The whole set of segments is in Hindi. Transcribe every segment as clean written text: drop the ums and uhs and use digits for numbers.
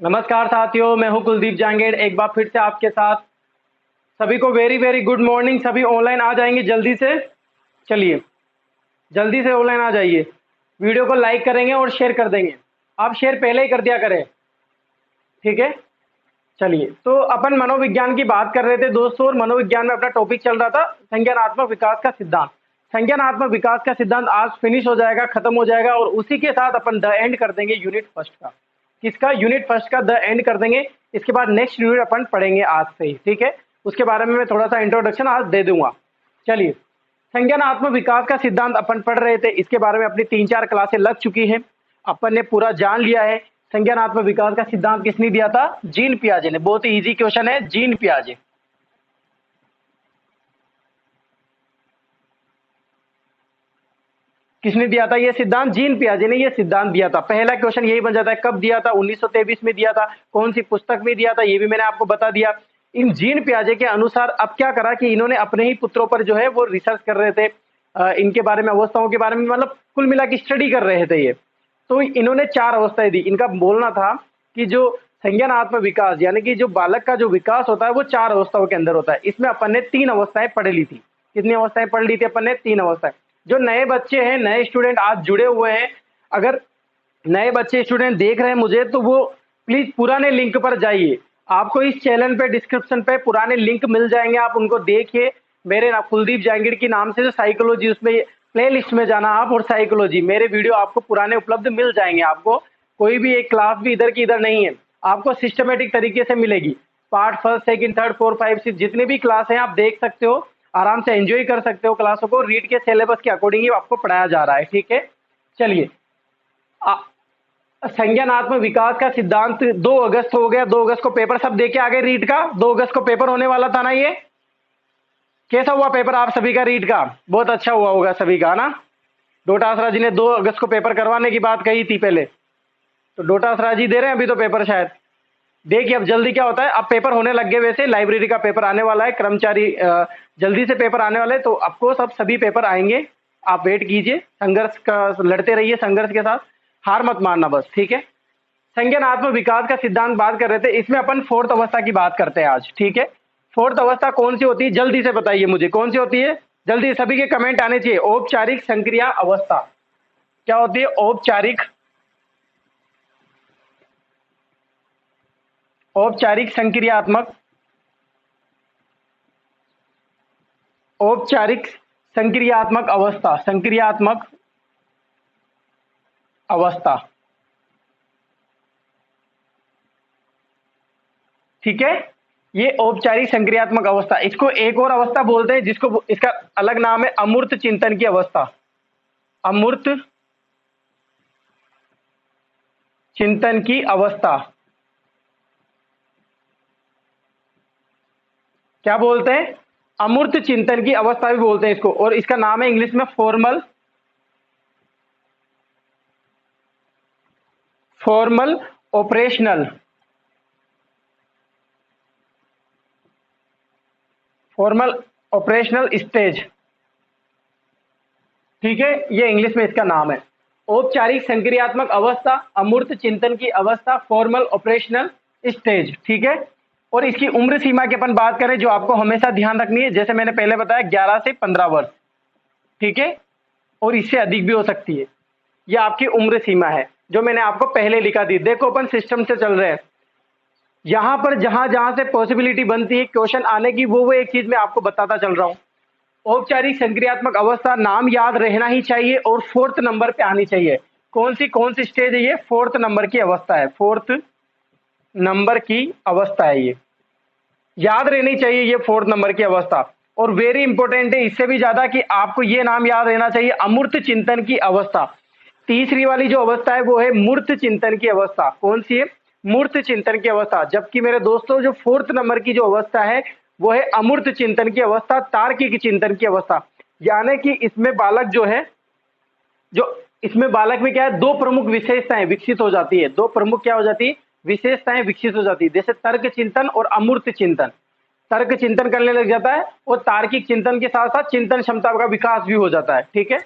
नमस्कार साथियों, मैं हूं कुलदीप जांगेड़। एक बार फिर से आपके साथ। सभी को वेरी वेरी गुड मॉर्निंग। सभी ऑनलाइन आ जाएंगे जल्दी से। चलिए, जल्दी से ऑनलाइन आ जाइए। वीडियो को लाइक करेंगे और शेयर कर देंगे। आप शेयर पहले ही कर दिया करें, ठीक है। चलिए, तो अपन मनोविज्ञान की बात कर रहे थे दोस्तों, और मनोविज्ञान में अपना टॉपिक चल रहा था संज्ञानात्मक विकास का सिद्धांत। संज्ञानात्मक विकास का सिद्धांत आज फिनिश हो जाएगा, खत्म हो जाएगा, और उसी के साथ अपन द एंड कर देंगे यूनिट फर्स्ट का। किसका? यूनिट फर्स्ट का द एंड कर देंगे। इसके बाद नेक्स्ट यूनिट अपन पढ़ेंगे आज से ही, ठीक है। उसके बारे में मैं थोड़ा सा इंट्रोडक्शन आज दे दूंगा। चलिए, संज्ञानात्मक विकास का सिद्धांत अपन पढ़ रहे थे। इसके बारे में अपनी 3-4 क्लासें लग चुकी हैं। अपन ने पूरा जान लिया है। संज्ञानात्मक विकास का सिद्धांत किसने दिया था? जीन पियाजे ने। बहुत ही इजी क्वेश्चन है, जीन पियाजे। किसने दिया था ये सिद्धांत? जीन पियाजे ने ये सिद्धांत दिया था। पहला क्वेश्चन यही बन जाता है, कब दिया था? 1923 में दिया था। कौन सी पुस्तक में दिया था, ये भी मैंने आपको बता दिया। इन जीन पियाजे के अनुसार अब क्या करा कि इन्होंने अपने ही पुत्रों पर जो है वो रिसर्च कर रहे थे, इनके बारे में, अवस्थाओं के बारे में, मतलब कुल मिला के स्टडी कर रहे थे ये। तो इन्होंने 4 अवस्थाएं दी। इनका बोलना था कि जो संज्ञानात्मक विकास, यानी कि जो बालक का जो विकास होता है वो 4 अवस्थाओं के अंदर होता है। इसमें अपन ने 3 अवस्थाएं पढ़ ली थी। कितनी अवस्थाएं पढ़ ली थी अपन ने? 3 अवस्थाएं। जो नए बच्चे हैं, नए स्टूडेंट आज जुड़े हुए हैं, अगर नए बच्चे स्टूडेंट देख रहे हैं मुझे, तो वो प्लीज पुराने लिंक पर जाइए। आपको इस चैनल पे डिस्क्रिप्शन पे पुराने लिंक मिल जाएंगे, आप उनको देखिए। मेरे ना कुलदीप जांगीड़ की नाम से जो साइकोलॉजी, उसमें प्ले लिस्ट में जाना आप, और साइकोलॉजी मेरे वीडियो आपको पुराने उपलब्ध मिल जाएंगे। आपको कोई भी एक क्लास भी इधर की इधर नहीं है, आपको सिस्टमेटिक तरीके से मिलेगी। Part first, second, third, fourth, 5, 6 जितने भी क्लास हैं आप देख सकते हो, आराम से एंजॉय कर सकते हो क्लासों को। रीड के सिलेबस के अकॉर्डिंग ही आपको पढ़ाया जा रहा है, ठीक है। चलिए, संज्ञानात्मक विकास का सिद्धांत 2 अगस्त हो गया। 2 अगस्त को पेपर सब देके आ गए रीड का। 2 अगस्त को पेपर होने वाला था ना। ये कैसा हुआ पेपर आप सभी का रीड का? बहुत अच्छा हुआ होगा सभी का ना। डोटासरा जी ने 2 अगस्त को पेपर करवाने की बात कही थी पहले, तो डोटासरा जी दे रहे हैं अभी तो पेपर शायद। देखिए अब जल्दी क्या होता है, अब पेपर होने लग गए। वैसे लाइब्रेरी का पेपर आने वाला है, कर्मचारी जल्दी से पेपर आने वाले, तो आपको सब सभी पेपर आएंगे। आप वेट कीजिए, संघर्ष का लड़ते रहिए, संघर्ष के साथ हार मत मानना बस, ठीक है। संज्ञानात्मक विकास का सिद्धांत बात कर रहे थे, इसमें अपन 4th अवस्था की बात करते हैं आज, ठीक है। 4th अवस्था कौन सी होती है? जल्दी से बताइए मुझे, कौन सी होती है? जल्दी सभी के कमेंट आने चाहिए। औपचारिक संक्रिया अवस्था। क्या होती है? औपचारिक, औपचारिक संक्रियात्मक, औपचारिक संक्रियात्मक अवस्था, संक्रियात्मक अवस्था, ठीक है। ये औपचारिक संक्रियात्मक अवस्था, इसको एक और अवस्था बोलते हैं, जिसको इसका अलग नाम है अमूर्त चिंतन की अवस्था। अमूर्त चिंतन की अवस्था क्या बोलते हैं? अमूर्त चिंतन की अवस्था भी बोलते हैं इसको, और इसका नाम है इंग्लिश में formal, formal operational, formal operational stage, ठीक है। ये इंग्लिश में इसका नाम है। औपचारिक संक्रियात्मक अवस्था, अमूर्त चिंतन की अवस्था, फॉर्मल ऑपरेशनल स्टेज, ठीक है। और इसकी उम्र सीमा की अपन बात करें, जो आपको हमेशा ध्यान रखनी है, जैसे मैंने पहले बताया, 11 से 15 वर्ष, ठीक है। और इससे अधिक भी हो सकती है। ये आपकी उम्र सीमा है, जो मैंने आपको पहले लिखा दी। देखो अपन सिस्टम से चल रहे हैं, यहां पर जहां जहां से पॉसिबिलिटी बनती है क्वेश्चन आने की, वो एक चीज मैं आपको बताता चल रहा हूं। औपचारिक संक्रियात्मक अवस्था नाम याद रहना ही चाहिए, और 4th नंबर पे आनी चाहिए। कौन सी स्टेज है ये? 4th नंबर की अवस्था है। 4th नंबर की अवस्था है ये, याद रहनी चाहिए ये 4th नंबर की अवस्था। और वेरी इंपॉर्टेंट है इससे भी ज्यादा, कि आपको ये नाम याद रहना चाहिए, अमूर्त चिंतन की अवस्था। तीसरी वाली जो अवस्था है वो है मूर्त चिंतन की अवस्था। कौन सी है? मूर्त चिंतन की अवस्था। जबकि मेरे दोस्तों, जो 4th नंबर की जो अवस्था है वो है अमूर्त चिंतन की अवस्था, तार्किक चिंतन की अवस्था। यानी कि इसमें बालक जो है, जो इसमें बालक में क्या है, 2 प्रमुख विशेषताएं विकसित हो जाती है। 2 प्रमुख क्या हो जाती है? विशेषताएं विकसित हो जाती है, जैसे तर्क चिंतन और अमूर्त चिंतन। तर्क चिंतन करने लग जाता है, और तार्किक चिंतन के साथ साथ चिंतन क्षमता का विकास भी हो जाता है, ठीक है।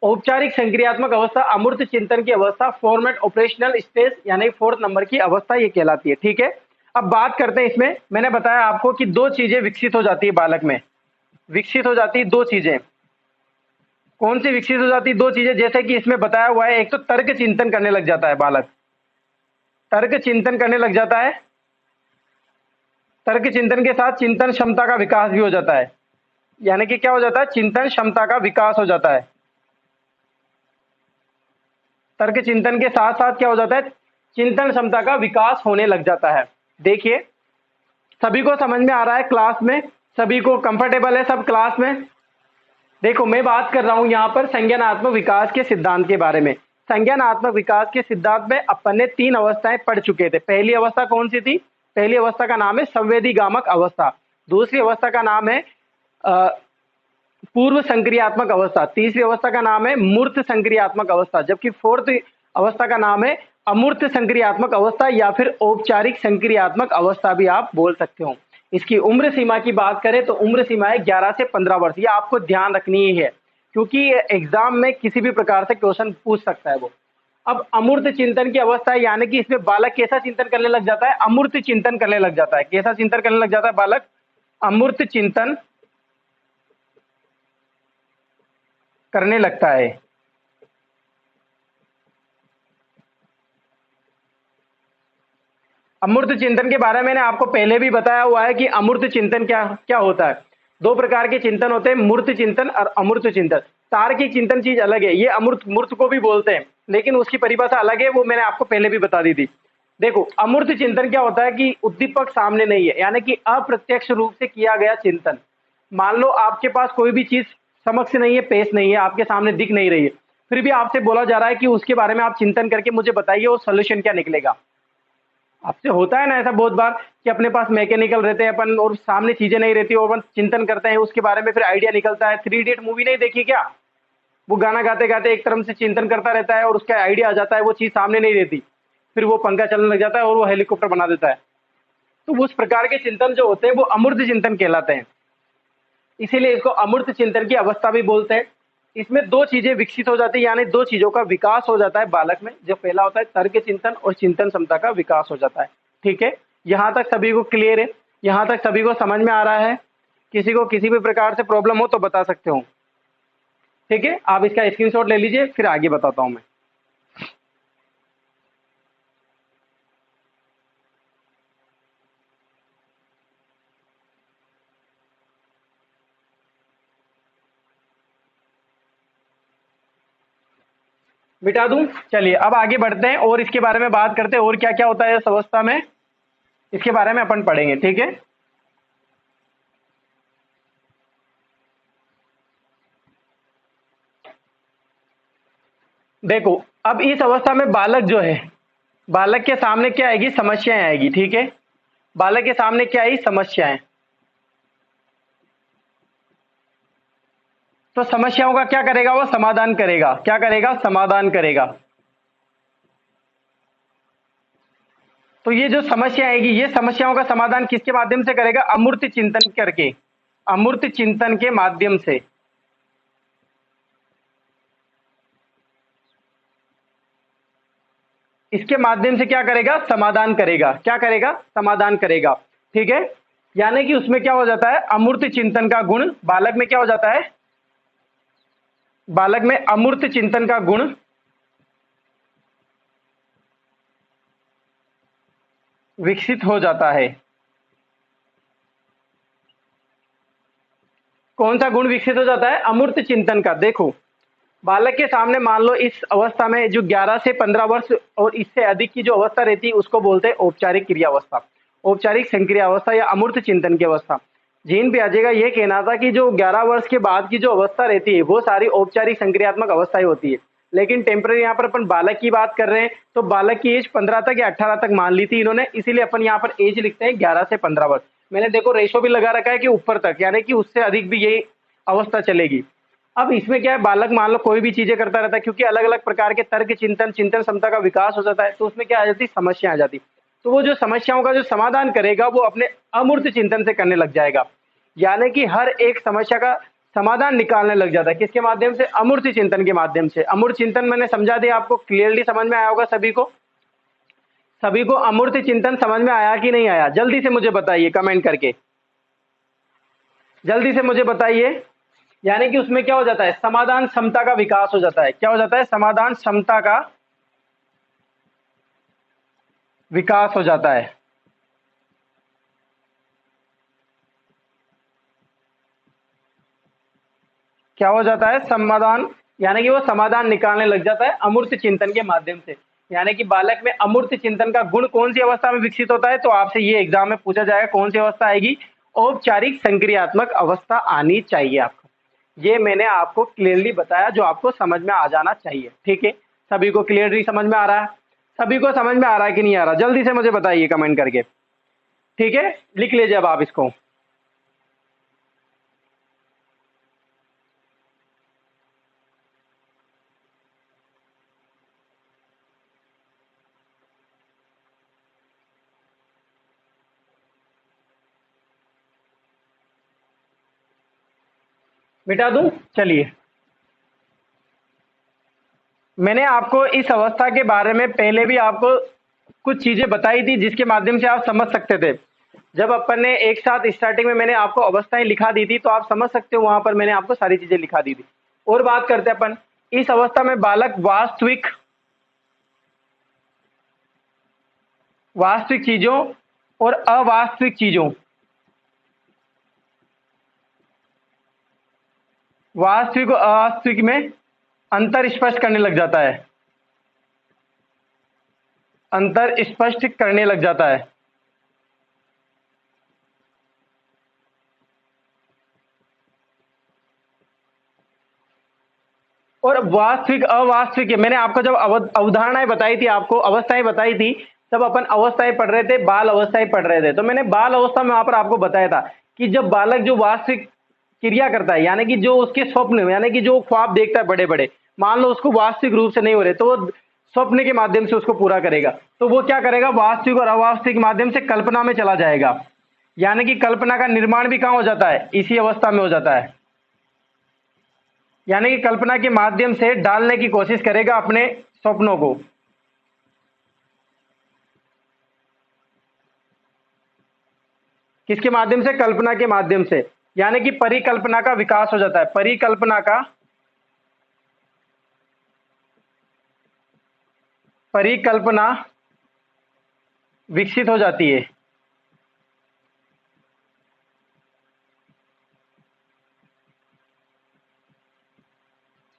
औपचारिक संक्रियात्मक अवस्था, अमूर्त चिंतन की अवस्था, फॉर्मेट ऑपरेशनल स्टेज यानी 4th नंबर की अवस्था ये कहलाती है। ठीक है, अब बात करते हैं इसमें। मैंने बताया आपको कि दो चीजें विकसित हो जाती है बालक में, विकसित हो जाती है दो चीजें। कौन सी विकसित हो जाती है? दो चीजें, जैसे कि इसमें बताया हुआ है। एक तो तर्क चिंतन करने लग जाता है बालक, तर्क चिंतन करने लग जाता है। तर्क चिंतन के साथ चिंतन क्षमता का विकास भी हो जाता है, यानी कि क्या हो जाता है? चिंतन क्षमता का विकास हो जाता है। तर्क चिंतन के साथ साथ क्या हो जाता है? चिंतन क्षमता का विकास होने लग जाता है। देखिए, सभी को समझ में आ रहा है? क्लास में सभी को कंफर्टेबल है? सब क्लास में? देखो, मैं बात कर रहा हूं यहां पर संज्ञानात्मक विकास के सिद्धांत के बारे में। संज्ञानात्मक विकास के सिद्धांत में अपन ने 3 अवस्थाएं पढ़ चुके थे। पहली अवस्था कौन सी थी? पहली अवस्था का नाम है संवेदीगामक अवस्था। दूसरी अवस्था का नाम है पूर्व संक्रियात्मक अवस्था। तीसरी अवस्था का नाम है मूर्त संक्रियात्मक अवस्था, जबकि 4th अवस्था का नाम है अमूर्त संक्रियात्मक अवस्था या फिर औपचारिक संक्रियात्मक अवस्था भी आप बोल सकते हो। इसकी उम्र सीमा की बात करें तो उम्र सीमा है 11 से 15 वर्ष। ये आपको ध्यान रखनी ही है, क्योंकि एग्जाम में किसी भी प्रकार से क्वेश्चन पूछ सकता है वो। अब अमूर्त चिंतन की अवस्था है, यानी कि इसमें बालक कैसा चिंतन करने लग जाता है? अमूर्त चिंतन करने लग जाता है। कैसा चिंतन करने लग जाता है बालक? अमूर्त चिंतन करने लगता है। अमूर्त चिंतन के बारे में मैंने आपको पहले भी बताया हुआ है कि अमूर्त चिंतन क्या क्या होता है। दो प्रकार के चिंतन होते हैं, मूर्त चिंतन और अमूर्त चिंतन। तार्किक चिंतन चीज अलग है, ये अमूर्त मूर्त को भी बोलते हैं, लेकिन उसकी परिभाषा अलग है, वो मैंने आपको पहले भी बता दी थी। देखो, अमूर्त चिंतन क्या होता है कि उद्दीपक सामने नहीं है, यानी कि अप्रत्यक्ष रूप से किया गया चिंतन। मान लो आपके पास कोई भी चीज समक्ष नहीं है, पेश नहीं है, आपके सामने दिख नहीं रही है, फिर भी आपसे बोला जा रहा है कि उसके बारे में आप चिंतन करके मुझे बताइए वो सोल्यूशन क्या निकलेगा। आपसे होता है ना ऐसा बहुत बार कि अपने पास मैकेनिकल रहते हैं अपन और सामने चीजें नहीं रहती और अपन चिंतन करते हैं उसके बारे में, फिर आइडिया निकलता है। 3 इडियट मूवी नहीं देखी क्या? वो गाना गाते गाते एक तरफ से चिंतन करता रहता है और उसका आइडिया आ जाता है, वो चीज सामने नहीं रहती, फिर वो पंखा चलने लग जाता है और वो हेलीकॉप्टर बना देता है। तो उस प्रकार के चिंतन जो होते हैं वो अमूर्त चिंतन कहलाते हैं, इसीलिए इसको अमूर्त चिंतन की अवस्था भी बोलते हैं। इसमें दो चीजें विकसित हो जाती है, यानी दो चीजों का विकास हो जाता है बालक में। जो पहला होता है तर्क चिंतन और चिंतन क्षमता का विकास हो जाता है। ठीक है, यहां तक सभी को क्लियर है? यहां तक सभी को समझ में आ रहा है? किसी को किसी भी प्रकार से प्रॉब्लम हो तो बता सकते हो। ठीक है, आप इसका स्क्रीनशॉट ले लीजिए, फिर आगे बताता हूं मैं। मिटा दूं? चलिए अब आगे बढ़ते हैं और इसके बारे में बात करते हैं और क्या क्या होता है इस अवस्था में, इसके बारे में अपन पढ़ेंगे। ठीक है, देखो, अब इस अवस्था में बालक जो है, बालक के सामने क्या आएगी? समस्याएं आएगी। ठीक है, बालक के सामने क्या आई? समस्याएं। तो समस्याओं का क्या करेगा? वो समाधान करेगा। क्या करेगा? समाधान करेगा। तो ये जो समस्या आएगी, ये समस्याओं का समाधान किसके माध्यम से करेगा? अमूर्त चिंतन करके, अमूर्त चिंतन के माध्यम से। इसके माध्यम से क्या करेगा? समाधान करेगा। क्या करेगा? समाधान करेगा। ठीक है, यानी कि उसमें क्या हो जाता है? अमूर्त चिंतन का गुण बालक में क्या हो जाता है? बालक में अमूर्त चिंतन का गुण विकसित हो जाता है। कौन सा गुण विकसित हो जाता है? अमूर्त चिंतन का। देखो, बालक के सामने मान लो इस अवस्था में जो 11 से 15 वर्ष और इससे अधिक की जो अवस्था रहती है उसको बोलते हैं औपचारिक क्रिया अवस्था, औपचारिक संक्रिया अवस्था या अमूर्त चिंतन की अवस्था। जीन पियाजे का यह कहना था कि जो 11 वर्ष के बाद की जो अवस्था रहती है वो सारी औपचारिक संक्रियात्मक अवस्थाएं होती है, लेकिन टेम्पररी यहाँ पर अपन बालक की बात कर रहे हैं तो बालक की एज 15 तक या 18 तक मान ली थी इन्होंने, इसीलिए अपन यहाँ पर एज लिखते हैं 11 से 15 वर्ष। मैंने देखो रेशो भी लगा रखा है कि ऊपर तक, यानी कि उससे अधिक भी यही अवस्था चलेगी। अब इसमें क्या है? बालक मान लो कोई भी चीजें करता रहता है, क्योंकि अलग अलग प्रकार के तर्क चिंतन चिंतन क्षमता का विकास हो जाता है, तो उसमें क्या आ जाती है? समस्या आ जाती। तो वो जो समस्याओं का जो समाधान करेगा वो अपने अमूर्त चिंतन से करने लग जाएगा, यानी कि हर एक समस्या का समाधान निकालने लग जाता है। किसके माध्यम से? अमूर्त चिंतन के माध्यम से। अमूर्त चिंतन मैंने समझा दिया आपको, क्लियरली समझ में आया होगा सभी को। सभी को अमूर्त चिंतन समझ में आया कि नहीं आया? जल्दी से मुझे बताइए कमेंट करके, जल्दी से मुझे बताइए। यानी कि उसमें क्या हो जाता है? समाधान क्षमता का विकास हो जाता है। क्या हो जाता है? समाधान क्षमता का विकास हो जाता है। क्या हो जाता है? समाधान, यानी कि वो समाधान निकालने लग जाता है अमूर्त चिंतन के माध्यम से। यानी कि बालक में अमूर्त चिंतन का गुण कौन सी अवस्था में विकसित होता है? तो आपसे ये एग्जाम में पूछा जाएगा, कौन सी अवस्था आएगी? औपचारिक संक्रियात्मक अवस्था आनी चाहिए आपको। ये मैंने आपको क्लियरली बताया, जो आपको समझ में आ जाना चाहिए। ठीक है, सभी को क्लियरली समझ में आ रहा है? सभी को समझ में आ रहा है कि नहीं आ रहा? जल्दी से मुझे बताइए कमेंट करके। ठीक है, लिख लीजिए अब आप इसको। मिटा दूं? चलिए, मैंने आपको इस अवस्था के बारे में पहले भी आपको कुछ चीजें बताई थी, जिसके माध्यम से आप समझ सकते थे। जब अपन ने एक साथ स्टार्टिंग में मैंने आपको अवस्थाएं लिखा दी थी, तो आप समझ सकते हो, वहां पर मैंने आपको सारी चीजें लिखा दी थी। और बात करते हैं अपन, इस अवस्था में बालक वास्तविक वास्तविक चीजों और अवास्तविक चीजों, वास्तविक और अवास्तविक में अंतर स्पष्ट करने लग जाता है। अंतर स्पष्ट करने लग जाता है। और वास्तविक अवास्तविक, मैंने आपको जब अवधारणाएं बताई थी, आपको अवस्थाएं बताई थी, तब अपन अवस्थाएं पढ़ रहे थे, बाल अवस्थाएं पढ़ रहे थे। तो मैंने बाल अवस्था में वहां पर आपको बताया था कि जब बालक जो वास्तविक क्रिया करता है, यानी कि जो उसके स्वप्न, यानी कि जो ख्वाब देखता है बड़े बड़े, मान लो उसको वास्तविक रूप से नहीं हो रहे, तो वो स्वप्न के माध्यम से उसको पूरा करेगा। तो वो क्या करेगा? वास्तविक और अवास्तविक माध्यम से कल्पना में चला जाएगा। यानी कि कल्पना का निर्माण भी कहां हो जाता है? इसी अवस्था में हो जाता है। यानी कि कल्पना के माध्यम से डालने की कोशिश करेगा अपने स्वप्नों को। किसके माध्यम से? कल्पना के माध्यम से। यानी कि परिकल्पना का विकास हो जाता है। परिकल्पना विकसित हो जाती है।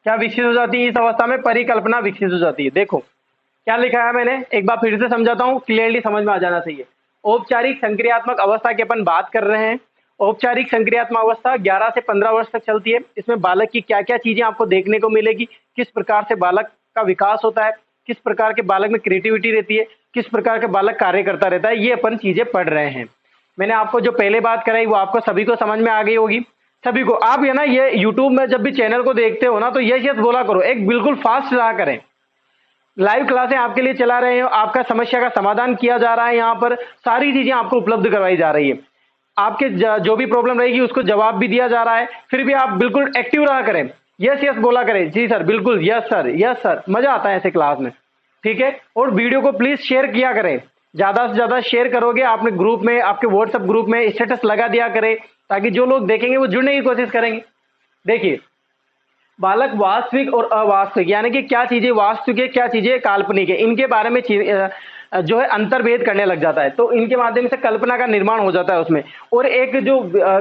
क्या विकसित हो जाती है? इस अवस्था में परिकल्पना विकसित हो जाती है। देखो क्या लिखा है मैंने, एक बार फिर से समझाता हूं, क्लियरली समझ में आ जाना चाहिए। औपचारिक संक्रियात्मक अवस्था की अपन बात कर रहे हैं। औपचारिक संक्रियात्मक अवस्था 11 से 15 वर्ष तक चलती है। इसमें बालक की क्या क्या चीजें आपको देखने को मिलेगी, किस प्रकार से बालक का विकास होता है, किस प्रकार के बालक में क्रिएटिविटी रहती है, किस प्रकार के बालक कार्य करता रहता है, ये अपन चीजें पढ़ रहे हैं। मैंने आपको जो पहले बात कराई वो आपको सभी को समझ में आ गई होगी। सभी को आप ये ना, ये यूट्यूब में जब भी चैनल को देखते हो ना, तो यस बोला करो, एक बिल्कुल फास्ट रहा करें। लाइव क्लासें आपके लिए चला रहे हैं, आपका समस्या का समाधान किया जा रहा है, यहाँ पर सारी चीजें आपको उपलब्ध करवाई जा रही है। आपके जो भी प्रॉब्लम रहेगी उसको जवाब भी दिया जा रहा है। फिर भी आप बिल्कुल एक्टिव रहा करें, यस बोला करें, जी सर बिल्कुल, यस सर, मजा आता है ऐसे क्लास में। ठीक है, और वीडियो को प्लीज शेयर किया करें, ज्यादा से ज्यादा शेयर करोगे आपने ग्रुप में, आपके व्हाट्सएप ग्रुप में स्टेटस लगा दिया करें, ताकि जो लोग देखेंगे वो जुड़ने की कोशिश करेंगे। देखिए, बालक वास्तविक और अवास्तविक, यानी कि क्या चीजें वास्तविक है, क्या चीजें काल्पनिक है, इनके बारे में जो है अंतर्भेद करने लग जाता है। तो इनके माध्यम से कल्पना का निर्माण हो जाता है उसमें, और एक जो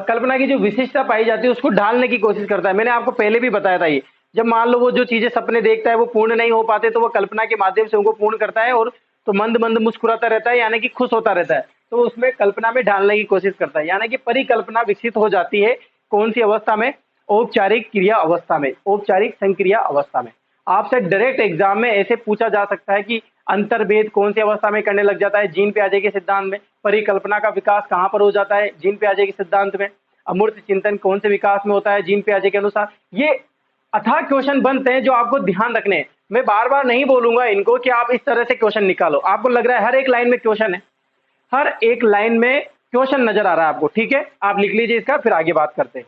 कल्पना की जो विशिष्टता पाई जाती है उसको ढालने की कोशिश करता है। मैंने आपको पहले भी बताया था, ये जब मान लो वो जो चीजें सपने देखता है वो पूर्ण नहीं हो पाते, तो वो कल्पना के माध्यम से उनको पूर्ण करता है, और तो मंद मंद मुस्कुराता रहता है, यानी कि खुश होता रहता है। तो उसमें कल्पना में ढालने की कोशिश करता है, यानी कि परिकल्पना विकसित हो जाती है। कौन सी अवस्था में? औपचारिक क्रिया अवस्था में, औपचारिक संक्रिया अवस्था में। आपसे डायरेक्ट एग्जाम में ऐसे पूछा जा सकता है कि अंतर्भेद कौन सी अवस्था में करने लग जाता है? जीन पियाजे के सिद्धांत में। परिकल्पना का विकास कहां पर हो जाता है? जीन पियाजे के सिद्धांत में। अमूर्त चिंतन कौन से विकास में होता है? जीन पियाजे के अनुसार। ये अथाह क्वेश्चन बनते हैं जो आपको ध्यान रखने हैं। मैं बार बार नहीं बोलूंगा इनको कि आप इस तरह से क्वेश्चन निकालो। आपको लग रहा है हर एक लाइन में क्वेश्चन है, हर एक लाइन में क्वेश्चन नजर आ रहा है आपको। ठीक है, आप लिख लीजिए इसका, फिर आगे बात करते हैं।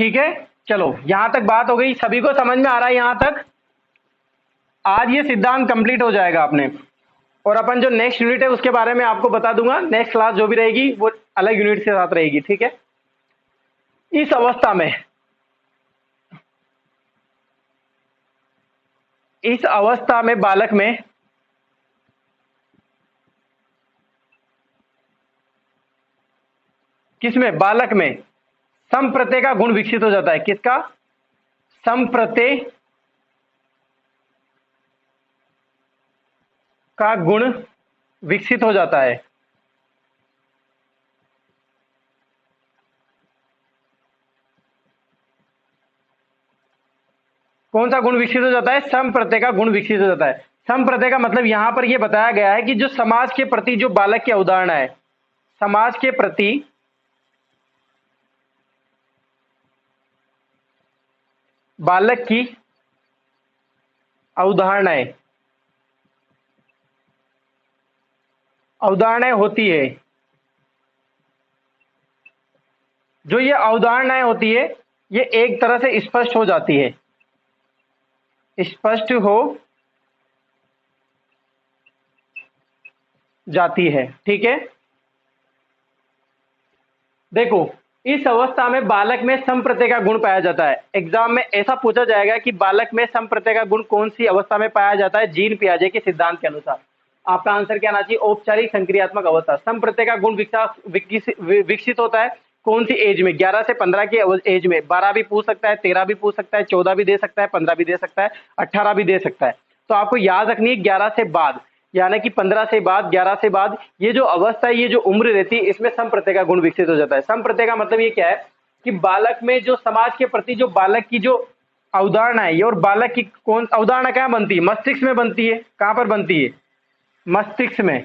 ठीक है, चलो यहां तक बात हो गई, सभी को समझ में आ रहा है यहां तक? आज ये सिद्धांत कंप्लीट हो जाएगा अपने, और अपन जो नेक्स्ट यूनिट है उसके बारे में आपको बता दूंगा। नेक्स्ट क्लास जो भी रहेगी वो अलग यूनिट के साथ रहेगी, ठीक है। इस अवस्था में, इस अवस्था में बालक में किसमें, बालक में संप्रत्यय का गुण विकसित हो जाता है। किसका? संप्रत्यय का गुण विकसित हो जाता है। कौन सा गुण विकसित हो जाता है? संप्रत्यय का गुण विकसित हो जाता है। संप्रत्यय का मतलब यहां पर यह बताया गया है कि जो समाज के प्रति जो बालक की अवधारणा है, समाज के प्रति बालक की अवधारणाएं अवधारणाएं होती है, जो ये अवधारणाएं होती है ये एक तरह से स्पष्ट हो जाती है, स्पष्ट हो जाती है, ठीक है। देखो, इस अवस्था में बालक में संप्रत्यय का गुण पाया जाता है। एग्जाम में ऐसा पूछा जाएगा कि बालक में संप्रत्यय का गुण कौन सी अवस्था में पाया जाता है जीन पियाजे के सिद्धांत के अनुसार। आपका आंसर क्या आना चाहिए? औपचारिक संक्रियात्मक अवस्था। संप्रत्यय का गुण विकसित होता है कौन सी एज में? 11 से 15 की एज में। 12 भी पूछ सकता है, 13 भी पूछ सकता है, 14 भी दे सकता है, 15 भी दे सकता है, 18 भी दे सकता है। तो आपको याद रखनी है 11 से बाद, यानी कि 15 से बाद, 11 से बाद, ये जो अवस्था है, ये जो उम्र रहती है, इसमें संप्रत्यय का गुण विकसित हो जाता है। संप्रत्यय का मतलब ये क्या है कि बालक में जो समाज के प्रति जो बालक की जो अवधारणा है, ये और बालक की कौन अवधारणा कहाँ बनती है? मस्तिष्क में बनती है। कहां पर बनती है? मस्तिष्क में।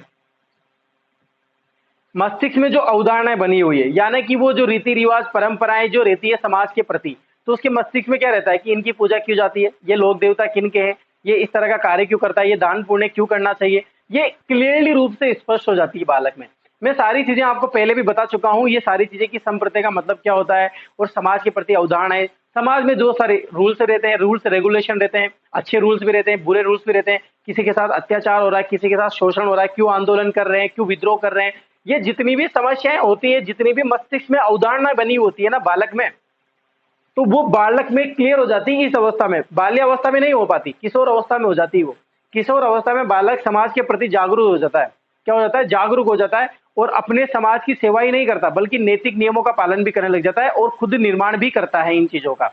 मस्तिष्क में जो अवधारणाएं बनी हुई है, यानी कि वो जो रीति रिवाज परंपराएं जो रहती है समाज के प्रति, तो उसके मस्तिष्क में क्या रहता है कि इनकी पूजा क्यों जाती है, ये लोक देवता किन के हैं, ये इस तरह का कार्य क्यों करता है, ये दान पुण्य क्यों करना चाहिए, ये क्लियरली रूप से स्पष्ट हो जाती है बालक में। मैं सारी चीजें आपको पहले भी बता चुका हूं, ये सारी चीजें कि संप्रत्यय का मतलब क्या होता है और समाज के प्रति अवधारणाएं। समाज में जो सारे रूल्स रहते हैं, रूल्स रेगुलेशन रहते हैं, अच्छे रूल्स भी रहते हैं, बुरे रूल्स भी रहते हैं। किसी के साथ अत्याचार हो रहा है, किसी के साथ शोषण हो रहा है, क्यों आंदोलन कर रहे हैं, क्यों विद्रोह कर रहे हैं, ये जितनी भी समस्याएं होती है, जितनी भी मस्तिष्क में अवधारणा बनी होती है ना बालक में, तो वो बालक में क्लियर हो जाती है इस अवस्था में। बाल्य अवस्था में नहीं हो पाती, किशोर अवस्था में हो जाती है वो। किशोर अवस्था में बालक समाज के प्रति जागरूक हो जाता है। क्या हो जाता है? जागरूक हो जाता है, और अपने समाज की सेवा ही नहीं करता बल्कि नैतिक नियमों का पालन भी करने लग जाता है और खुद निर्माण भी करता है इन चीजों का,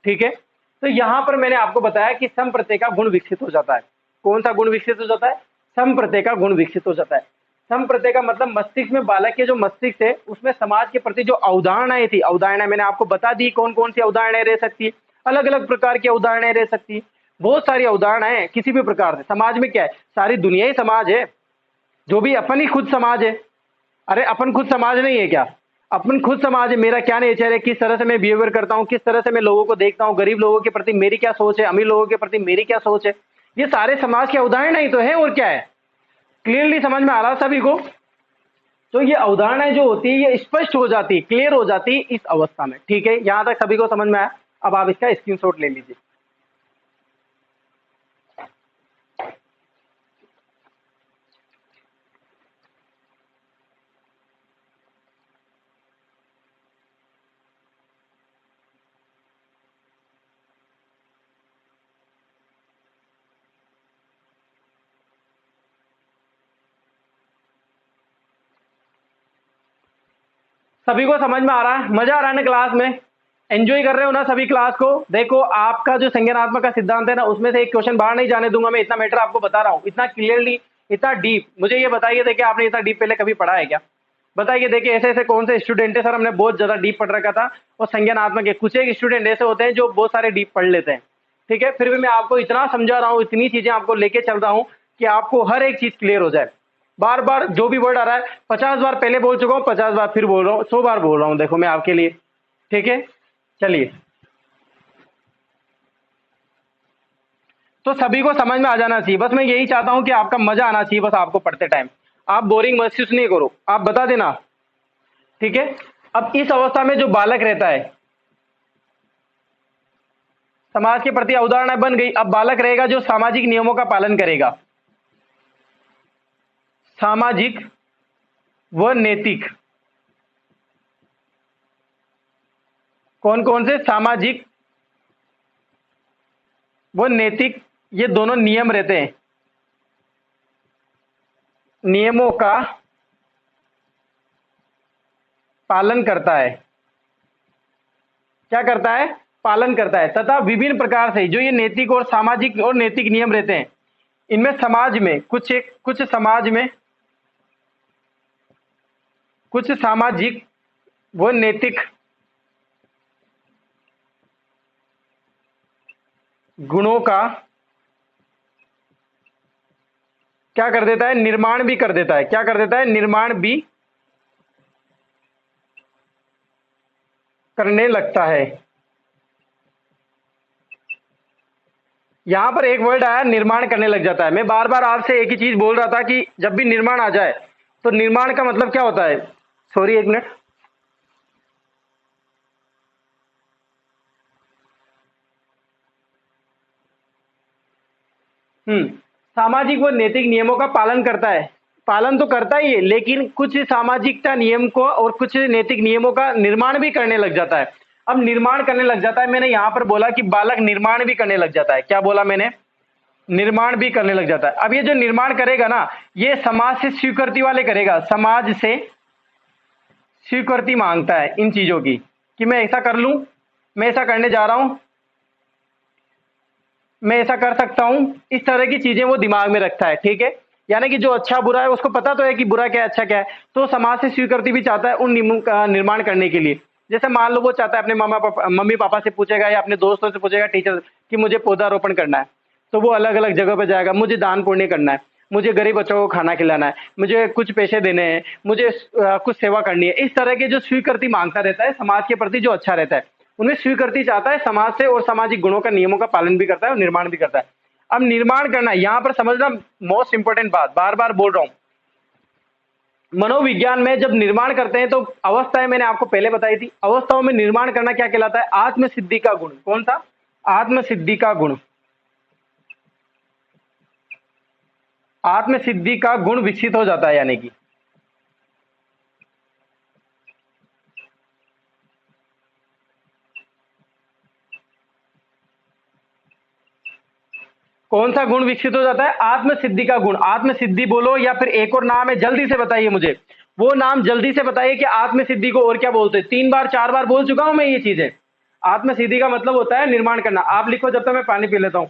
ठीक है। तो यहां पर मैंने आपको बताया कि संप्रत्यय का गुण विकसित हो जाता है। कौन सा गुण विकसित हो जाता है? संप्रत्यय का गुण विकसित हो जाता है। संप्रत्यय का मतलब मस्तिष्क में बालक के जो मस्तिष्क है उसमें समाज के प्रति जो अवधारणाएं थी, अवधारणाएं मैंने आपको बता दी कौन कौन सी अवधारणाएं रह सकती है। अलग अलग प्रकार की अवधारणाएं रह सकती है, बहुत सारी अवधारणाएं किसी भी प्रकार से। समाज में क्या है? सारी दुनिया ही समाज है, जो भी अपन ही खुद समाज है। अरे अपन खुद समाज नहीं है क्या? अपन खुद समाज है। मेरा क्या नेचर है, किस तरह से मैं बिहेवियर करता हूँ, किस तरह से मैं लोगों को देखता हूँ, गरीब लोगों के प्रति मेरी क्या सोच है, अमीर लोगों के प्रति मेरी क्या सोच है, ये सारे समाज की अवधारणा ही तो है, और क्या है। क्लियरली समझ में आ रहा सभी को? तो ये अवधारणाएं जो होती है ये स्पष्ट हो जाती है, क्लियर हो जाती है इस अवस्था में, ठीक है। यहां तक सभी को समझ में आया? अब आप इसका स्क्रीनशॉट ले लीजिए। सभी को समझ में आ रहा है? मजा आ रहा है ना क्लास में? एंजॉय कर रहे हो ना सभी क्लास को? देखो, आपका जो संज्ञानात्मक का सिद्धांत है ना, उसमें से एक क्वेश्चन बाहर नहीं जाने दूंगा मैं। इतना मैटर आपको बता रहा हूँ, इतना क्लियरली, इतना डीप। मुझे ये बताइए, देखिए आपने इतना डीप पहले कभी पढ़ा है क्या? बताइए। देखिए, ऐसे ऐसे कौन से स्टूडेंट है सर, हमने बहुत ज्यादा डीप पढ़ रखा था और संज्ञानात्मक है। कुछ एक स्टूडेंट ऐसे होते हैं जो बहुत सारे डीप पढ़ लेते हैं, ठीक है। फिर भी मैं आपको इतना समझा रहा हूँ, इतनी चीजें आपको लेके चल रहा हूँ कि आपको हर एक चीज क्लियर हो जाए। बार बार जो भी वर्ड आ रहा है, 50 बार पहले बोल चुका हूँ, 50 बार फिर बोल रहा हूँ, 100 बार बोल रहा हूँ, देखो मैं आपके लिए, ठीक है। चलिए, तो सभी को समझ में आ जाना चाहिए। बस मैं यही चाहता हूं कि आपका मजा आना चाहिए, बस आपको पढ़ते टाइम आप बोरिंग महसूस नहीं करो, आप बता देना, ठीक है। अब इस अवस्था में जो बालक रहता है, समाज के प्रति अवधारणा बन गई। अब बालक रहेगा जो सामाजिक नियमों का पालन करेगा, सामाजिक व नैतिक। कौन कौन से? सामाजिक व नैतिक, ये दोनों नियम रहते हैं। नियमों का पालन करता है। क्या करता है? पालन करता है। तथा विभिन्न प्रकार से जो ये नैतिक और सामाजिक और नैतिक नियम रहते हैं, इनमें समाज में कुछ सामाजिक व नैतिक गुणों का क्या कर देता है? निर्माण भी कर देता है। क्या कर देता है? निर्माण भी करने लगता है। यहां पर एक वर्ड आया, निर्माण करने लग जाता है। मैं बार बार आपसे एक ही चीज बोल रहा था कि जब भी निर्माण आ जाए तो निर्माण का मतलब क्या होता है? सॉरी, एक मिनट। सामाजिक व नैतिक नियमों का पालन करता है। पालन तो करता ही है, लेकिन कुछ सामाजिकता नियम को और कुछ नैतिक नियमों का निर्माण भी करने लग जाता है। अब निर्माण करने लग जाता है, मैंने यहां पर बोला कि बालक निर्माण भी करने लग जाता है। क्या बोला मैंने? निर्माण भी करने लग जाता है। अब ये जो निर्माण करेगा ना, ये समाज से स्वीकृति वाले करेगा। समाज से स्वीकृति मांगता है इन चीजों की, कि मैं ऐसा कर लूं, मैं ऐसा करने जा रहा हूं, मैं ऐसा कर सकता हूं। इस तरह की चीजें वो दिमाग में रखता है। ठीक है, यानी कि जो अच्छा बुरा है उसको पता तो है कि बुरा क्या है, अच्छा क्या है। तो समाज से स्वीकृति भी चाहता है उन नियमों का निर्माण करने के लिए। जैसे मान लो वो चाहता है अपने मम्मी पापा से पूछेगा या अपने दोस्तों से पूछेगा, टीचर, कि मुझे पौधारोपण करना है, तो वो अलग अलग जगह पर जाएगा। मुझे दान पुण्य करना है, मुझे गरीब बच्चों को खाना खिलाना है, मुझे कुछ पैसे देने हैं, मुझे कुछ सेवा करनी है। इस तरह के जो स्वीकृति मांगता रहता है समाज के प्रति, जो अच्छा रहता है उनमें स्वीकृति चाहता है समाज से, और सामाजिक गुणों का नियमों का पालन भी करता है और निर्माण भी करता है। अब निर्माण करना, यहां पर समझना मोस्ट इंपोर्टेंट बात, बार बार बोल रहा हूं। मनोविज्ञान में जब निर्माण करते हैं तो अवस्थाएं मैंने आपको पहले बताई थी। अवस्थाओं में निर्माण करना क्या कहलाता है? आत्मसिद्धि का गुण। कौन सा? आत्मसिद्धि का गुण। आत्मसिद्धि का गुण विकसित हो जाता है। यानी कि कौन सा गुण विकसित हो जाता है? आत्मसिद्धि का गुण। आत्मसिद्धि बोलो या फिर एक और नाम है, जल्दी से बताइए मुझे वो नाम। जल्दी से बताइए कि आत्मसिद्धि को और क्या बोलते हैं। 3 बार 4 बार बोल चुका हूं मैं ये चीजें। आत्मसिद्धि का मतलब होता है निर्माण करना। आप लिखो जब तक मैं पानी पी लेता हूं।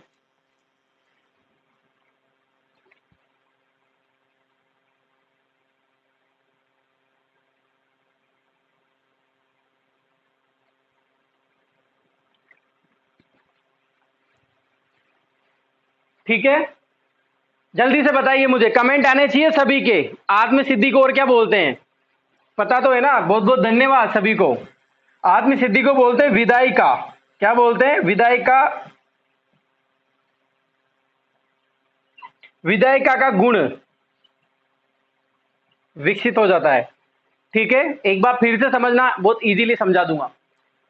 ठीक है, जल्दी से बताइए मुझे, कमेंट आने चाहिए सभी के। आत्मसिद्धि को और क्या बोलते हैं? पता तो है ना? बहुत बहुत धन्यवाद सभी को। आत्मसिद्धि को बोलते हैं विधायिका। क्या बोलते हैं? विधायिका। विधायिका का गुण विकसित हो जाता है। ठीक है, एक बार फिर से समझना, बहुत इजीली समझा दूंगा।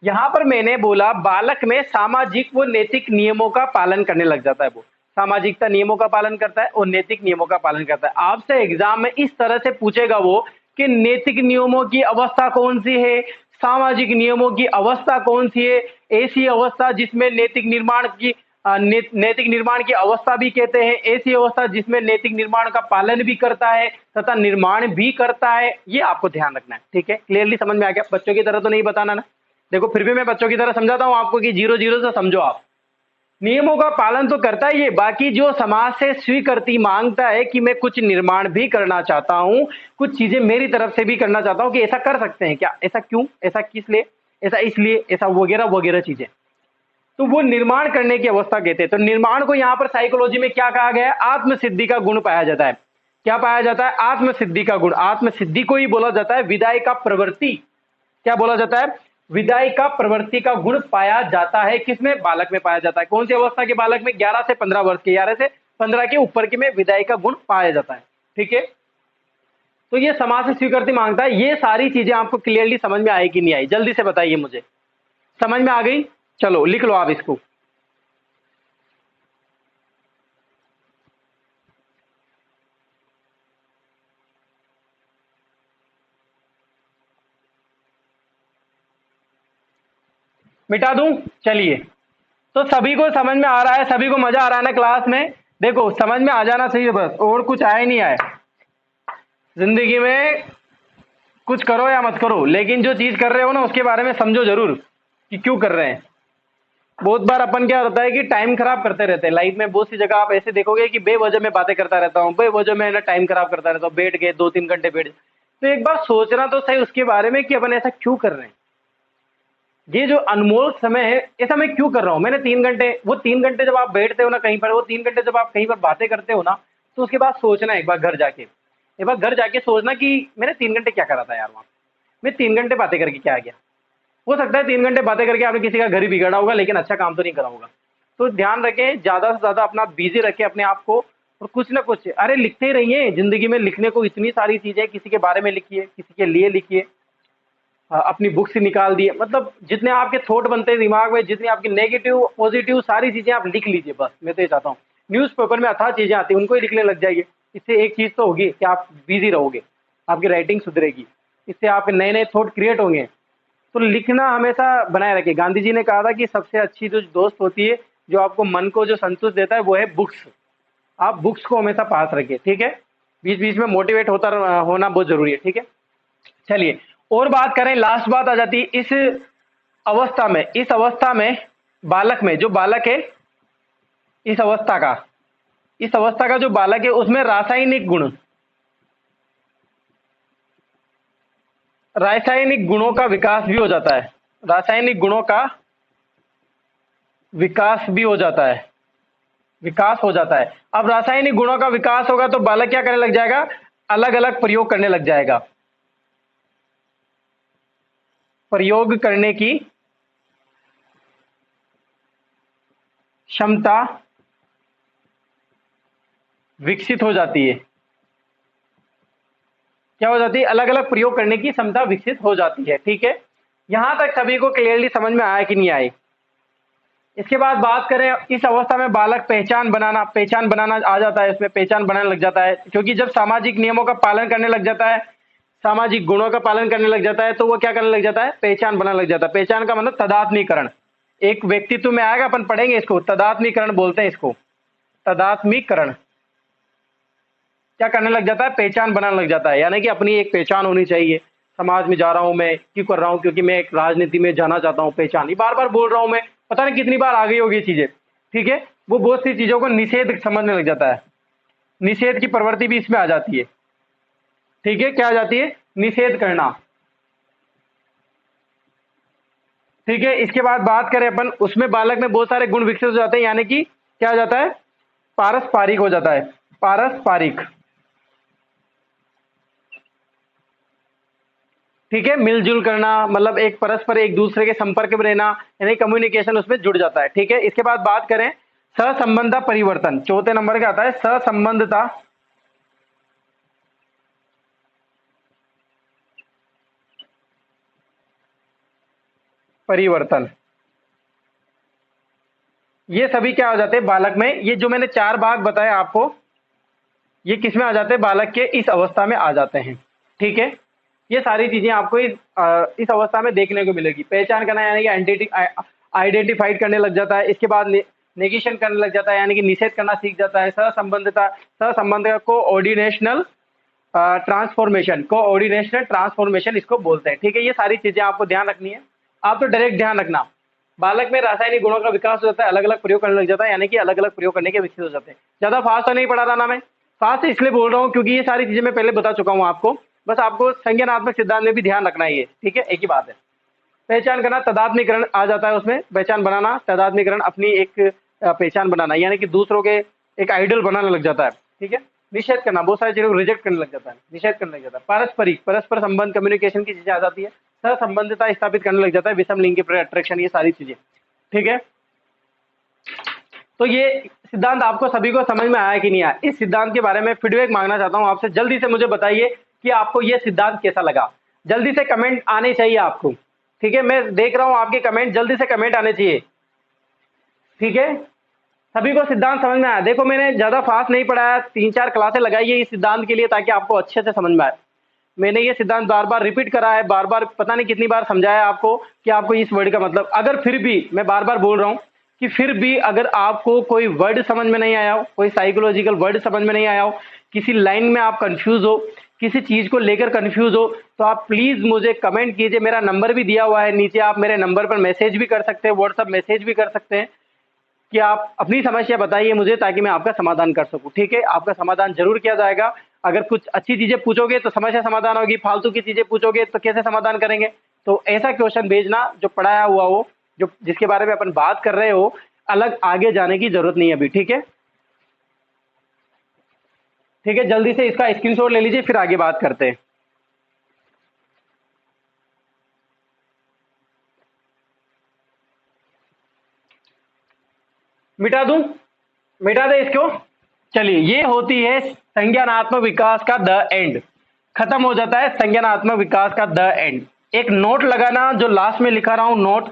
यहां पर मैंने बोला बालक में सामाजिक व नैतिक नियमों का पालन करने लग जाता है। वो सामाजिकता नियमों का पालन करता है और नैतिक नियमों का पालन करता है। आपसे एग्जाम में इस तरह से पूछेगा वो कि नैतिक नियमों की अवस्था कौन सी है, सामाजिक नियमों की अवस्था कौन सी है। ऐसी अवस्था जिसमें नैतिक निर्माण की अवस्था भी कहते हैं। ऐसी अवस्था जिसमें नैतिक निर्माण का पालन भी करता है तथा निर्माण भी करता है। ये आपको ध्यान रखना है। ठीक है, क्लियरली समझ में आ गया? बच्चों की तरह तो नहीं बताना ना। देखो फिर भी मैं बच्चों की तरह समझाता हूं आपको कि 0-0 से समझो आप। नियमों का पालन तो करता ही है, बाकी जो समाज से स्वीकृति मांगता है कि मैं कुछ निर्माण भी करना चाहता हूं, कुछ चीजें मेरी तरफ से भी करना चाहता हूं, कि ऐसा कर सकते हैं क्या, ऐसा क्यों, ऐसा किस लिए, ऐसा इसलिए, ऐसा वगैरह वगैरह चीजें, तो वो निर्माण करने की अवस्था कहते हैं। तो निर्माण को यहां पर साइकोलॉजी में क्या कहा गया है? आत्मसिद्धि का गुण पाया जाता है। क्या पाया जाता है? आत्मसिद्धि का गुण। आत्मसिद्धि को ही बोला जाता है विधायी का प्रवृत्ति। क्या बोला जाता है? विधायी का प्रवृत्ति का गुण पाया जाता है। किसमें? बालक में पाया जाता है। कौन सी अवस्था के बालक में? 11 से 15 वर्ष के, 11 से 15 के ऊपर के में विधायी का गुण पाया जाता है। ठीक है, तो ये समाज से स्वीकृति मांगता है। ये सारी चीजें आपको क्लियरली समझ में आई कि नहीं आई? जल्दी से बताइए मुझे। समझ में आ गई? चलो लिख लो आप इसको। मिटा दूं? चलिए, तो सभी को समझ में आ रहा है, सभी को मजा आ रहा है ना क्लास में? देखो समझ में आ जाना चाहिए बस, और कुछ आए नहीं आए। जिंदगी में कुछ करो या मत करो, लेकिन जो चीज कर रहे हो ना उसके बारे में समझो जरूर कि क्यों कर रहे हैं। बहुत बार अपन क्या होता है कि टाइम खराब करते रहते हैं लाइफ में। बहुत सी जगह आप ऐसे देखोगे कि बेवजह में बातें करता रहता हूँ, बेवजह में ना टाइम खराब करता रहता हूँ, बैठ गए 2-3 घंटे बैठ। तो एक बार सोचना तो सही उसके बारे में कि अपन ऐसा क्यों कर रहे हैं। ये जो अनमोल समय है, ऐसा मैं क्यों कर रहा हूँ? मैंने 3 घंटे, वो 3 घंटे जब आप बैठते हो ना कहीं पर, वो 3 घंटे जब आप कहीं पर बातें करते हो ना, तो उसके बाद सोचना एक बार घर जाके, एक बार घर जाके सोचना कि मैंने 3 घंटे क्या करा था यार वहाँ। मैं 3 घंटे बातें करके क्या आ गया? हो सकता है 3 घंटे बातें करके आपने किसी का घर ही बिगाड़ा होगा, लेकिन अच्छा काम तो नहीं करा होगा। तो ध्यान रखें, ज्यादा से ज्यादा अपना बिजी रखें अपने आप को, और कुछ ना कुछ अरे लिखते ही रहिए। जिंदगी में लिखने को इतनी सारी चीजें, किसी के बारे में लिखिए, किसी के लिए लिखिए, अपनी बुक से निकाल दिए, मतलब जितने आपके थॉट बनते हैं दिमाग में, जितनी आपकी नेगेटिव पॉजिटिव सारी चीजें आप लिख लीजिए बस। मैं तो ये चाहता हूँ न्यूज़पेपर में अथाह चीजें आती हैं उनको ही लिखने लग जाइए। इससे एक चीज तो होगी कि आप बिजी रहोगे, आपकी राइटिंग सुधरेगी, इससे आपके नए नए थॉट क्रिएट होंगे। तो लिखना हमेशा बनाए रखिए। गांधी जी ने कहा था कि सबसे अच्छी जो दोस्त होती है, जो आपको मन को जो संतुष्ट देता है, वो है बुक्स। आप बुक्स को हमेशा पास रखिए, ठीक है? बीच बीच में मोटिवेट होना बहुत जरूरी है, ठीक है? चलिए, और बात करें, लास्ट बात आ जाती है इस अवस्था में बालक में, जो बालक है, इस अवस्था का जो बालक है उसमें रासायनिक गुणों का विकास भी हो जाता है। रासायनिक गुणों का विकास भी हो जाता है, विकास हो जाता है। अब रासायनिक गुणों का विकास होगा तो बालक क्या करने लग जाएगा? अलग अलग प्रयोग करने लग जाएगा। प्रयोग करने की क्षमता विकसित हो जाती है। क्या हो जाती है? अलग अलग प्रयोग करने की क्षमता विकसित हो जाती है, ठीक है? यहां तक सभी को क्लियरली समझ में आया कि नहीं आई? इसके बाद बात करें, इस अवस्था में बालक पहचान बनाना आ जाता है, इसमें पहचान बनाने लग जाता है, क्योंकि जब सामाजिक नियमों का पालन करने लग जाता है, सामाजिक गुणों का पालन करने लग जाता है, तो वो क्या करने लग जाता है? पहचान बनाने लग जाता है। पहचान का मतलब तदात्मीकरण। एक व्यक्तित्व में आएगा, अपन पढ़ेंगे इसको, तदात्मीकरण बोलते हैं इसको। तदात्मीकरण क्या करने लग जाता है? पहचान बनाने लग जाता है, यानी कि अपनी एक पहचान होनी चाहिए। समाज में जा रहा हूं मैं, क्यों कर रहा हूं? क्योंकि मैं एक राजनीति में जाना चाहता हूं। पहचान, ये बार बार बोल रहा हूं मैं, पता नहीं कितनी बार आ गई होगी चीजें, ठीक है? वो बहुत सी चीजों को निषेध समझने लग जाता है। निषेध की प्रवृत्ति भी इसमें आ जाती है, ठीक है? क्या आ जाती है? निषेध करना, ठीक है? इसके बाद बात करें अपन, उसमें बालक में बहुत सारे गुण विकसित हो जाते हैं, यानी कि क्या हो जाता है? पारस्परिक हो जाता है। पारस्परिक, ठीक है? मिलजुल करना, मतलब एक परस्पर एक दूसरे के संपर्क में रहना, यानी कम्युनिकेशन उसमें जुड़ जाता है, ठीक है? इसके बाद बात करें सहसंबंधता परिवर्तन, चौथे नंबर का आता है सहसंबंधता परिवर्तन। ये सभी क्या हो जाते हैं बालक में? ये जो मैंने 4 भाग बताए आपको, ये किस में आ जाते हैं? बालक के इस अवस्था में आ जाते हैं, ठीक है? ये सारी चीजें आपको इस अवस्था में देखने को मिलेगी। पहचान करना यानी कि आइडेंटिफाइड करने लग जाता है। इसके बाद नेगेशन करने लग जाता है, यानी कि निषेध करना सीख जाता है। सहसंबंध का कोऑर्डिनेशनल ट्रांसफॉर्मेशन इसको बोलते हैं, ठीक है? ये सारी चीजें आपको ध्यान रखनी है। आप तो डायरेक्ट ध्यान रखना, बालक में रासायनिक गुणों का विकास हो जाता है, अलग अलग प्रयोग करने लग जाता है, यानी कि अलग अलग प्रयोग करने के विकसित हो जाते हैं। ज्यादा फास्ट तो नहीं पढ़ा रहा ना मैं, फास्ट इसलिए बोल रहा हूँ क्योंकि ये सारी चीजें मैं पहले बता चुका हूँ आपको। बस आपको संज्ञानात्मक सिद्धांत में भी ध्यान रखना है ये, ठीक है? एक ही बात है। पहचान करना, तदात्मीकरण आ जाता है उसमें। पहचान बनाना, तदात्मीकरण, अपनी एक पहचान बनाना, यानी कि दूसरों के एक आइडल बनाने लग जाता है, ठीक है? निषेध करना, बहुत सारी चीजों को रिजेक्ट करने लग जाता है, निषेध करने लग जाता है। पारस्परिक, परस्पर संबंध, कम्युनिकेशन की चीजें आ जाती है। सहसंबंधिता स्थापित करने लग जाता है, विषम लिंग के अट्रैक्शन, ये सारी चीजें, ठीक है? तो ये सिद्धांत आपको सभी को समझ में आया कि नहीं आया? इस सिद्धांत के बारे में फीडबैक मांगना चाहता हूं आपसे। जल्दी से मुझे बताइए कि आपको ये सिद्धांत कैसा लगा। जल्दी से कमेंट आने चाहिए आपको, ठीक है? मैं देख रहा हूं आपके कमेंट, जल्दी से कमेंट आने चाहिए, ठीक है? सभी को सिद्धांत समझ में आया? देखो मैंने ज्यादा फास्ट नहीं पढ़ाया, 3-4 क्लासें लगाई है इस सिद्धांत के लिए ताकि आपको अच्छे से समझ में आए। मैंने ये सिद्धांत बार बार रिपीट करा है, बार बार पता नहीं कितनी बार समझाया आपको कि आपको इस वर्ड का मतलब, अगर फिर भी मैं बार बार बोल रहा हूं कि फिर भी अगर आपको कोई वर्ड समझ में नहीं आया हो, कोई साइकोलॉजिकल वर्ड समझ में नहीं आया हो, किसी लाइन में आप कंफ्यूज हो, किसी चीज को लेकर कंफ्यूज हो, तो आप प्लीज मुझे कमेंट कीजिए। मेरा नंबर भी दिया हुआ है नीचे, आप मेरे नंबर पर मैसेज भी कर सकते हैं, व्हाट्सएप मैसेज भी कर सकते हैं कि आप अपनी समस्या बताइए मुझे, ताकि मैं आपका समाधान कर सकूं। ठीक है, आपका समाधान जरूर किया जाएगा। अगर कुछ अच्छी चीजें पूछोगे तो समस्या समाधान होगी, फालतू की चीजें पूछोगे तो कैसे समाधान करेंगे। तो ऐसा क्वेश्चन भेजना जो पढ़ाया हुआ हो, जो जिसके बारे में अपन बात कर रहे हो, अलग आगे जाने की जरूरत नहीं है अभी। ठीक है, ठीक है, जल्दी से इसका स्क्रीनशॉट ले लीजिए, फिर आगे बात करते हैं। मिटा दूं, मिटा दे इसको। चलिए, ये होती है संज्ञानात्मक विकास का द एंड। खत्म हो जाता है संज्ञानात्मक विकास का द एंड। एक नोट लगाना, जो लास्ट में लिखा रहा हूं नोट,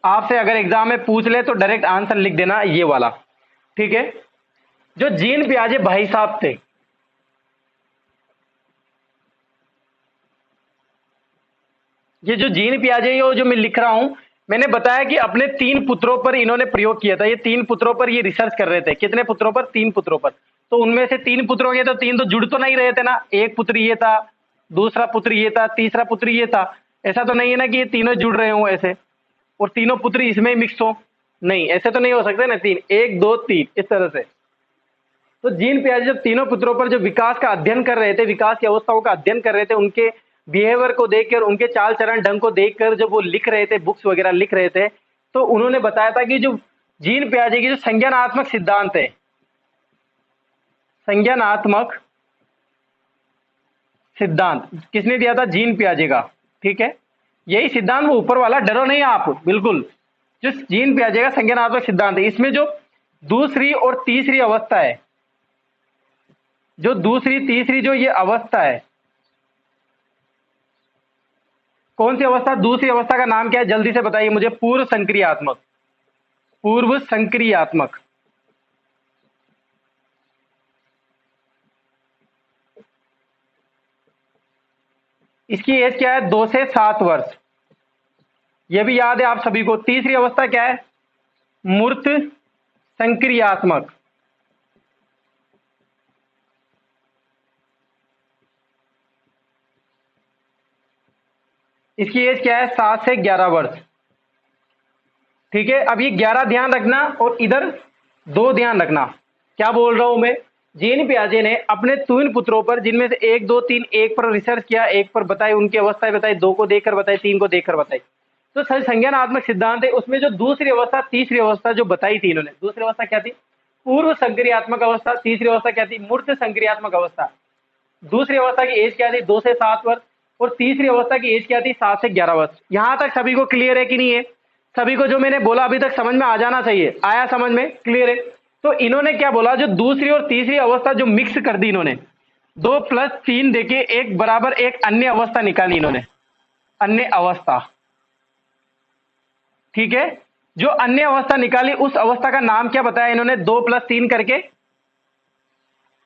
आपसे अगर एग्जाम में पूछ ले तो डायरेक्ट आंसर लिख देना ये वाला। ठीक है, जो जीन पियाजे भाई साहब थे, ये जो जीन पियाजे ये जो मैं लिख रहा हूं, मैंने बताया कि अपने 3 पुत्रों पर इन्होंने प्रयोग किया था। ये 3 पुत्रों पर ये रिसर्च कर रहे थे। कितने पुत्रों पर? 3 पुत्रों पर। तो उनमें से 3 पुत्र हो गए, तो 3 तो जुड़ तो नहीं रहे थे ना। एक पुत्र ये था, दूसरा पुत्र ये था, तीसरा पुत्र ये था। ऐसा तो नहीं है ना कि ये तीनों जुड़ रहे हो ऐसे, और तीनों पुत्र इसमें ही मिक्स हो। नहीं, ऐसे तो नहीं हो सकते ना। 3, 1 2 3 इस तरह से। तो जीन पियाजे जब तीनों पुत्रों पर जो विकास का अध्ययन कर रहे थे, विकास की अवस्थाओं का अध्ययन कर रहे थे, उनके बिहेवियर को देखकर, उनके चाल चरण ढंग को देखकर जब वो लिख रहे थे, बुक्स वगैरह लिख रहे थे, तो उन्होंने बताया था कि जो जीन पियाजे की जो संज्ञानात्मक सिद्धांत है, संज्ञानात्मक सिद्धांत किसने दिया था? जीन पियाजे का। ठीक है, यही सिद्धांत, वो ऊपर वाला, डरो नहीं आप बिल्कुल। जो जीन पियाजे का संज्ञानात्मक सिद्धांत है, इसमें जो दूसरी और तीसरी अवस्था है, जो दूसरी तीसरी जो ये अवस्था है, कौन सी अवस्था? दूसरी अवस्था का नाम क्या है? जल्दी से बताइए मुझे। पूर्व संक्रियात्मक। पूर्व संक्रियात्मक। इसकी एज क्या है? 2 से 7 वर्ष। यह भी याद है आप सभी को। तीसरी अवस्था क्या है? मूर्त संक्रियात्मक। इसकी एज क्या है? 7 से 11 वर्ष। ठीक है, अब ये 11 ध्यान रखना और इधर 2 ध्यान रखना। क्या बोल रहा हूं मैं? जीन पियाजे ने अपने 3 पुत्रों पर, जिनमें से 1 2 3, एक पर रिसर्च किया, एक पर बताई, उनकी अवस्थाएं बताई, 2 को देखकर बताई, 3 को देखकर बताई। तो संज्ञानात्मक सिद्धांत है, उसमें जो दूसरी अवस्था तीसरी अवस्था जो बताई थी इन्होंने। दूसरी अवस्था क्या थी? पूर्व संक्रियात्मक अवस्था। तीसरी अवस्था क्या थी? मूर्त संक्रियात्मक अवस्था। दूसरी अवस्था की एज क्या थी? 2 से 7 वर्ष। और तीसरी अवस्था की एज क्या थी? 7 से 11 वर्ष। यहां तक सभी को क्लियर है कि नहीं है? सभी को जो मैंने बोला अभी तक समझ में आ जाना चाहिए। आया समझ में? क्लियर है? तो इन्होंने क्या बोला, जो दूसरी और तीसरी अवस्था जो मिक्स कर दी इन्होंने, 2 + 3 देके 1 बराबर एक अन्य अवस्था निकाली इन्होंने। अन्य अवस्था। ठीक है, जो अन्य अवस्था निकाली, उस अवस्था का नाम क्या बताया इन्होंने? 2 + 3 करके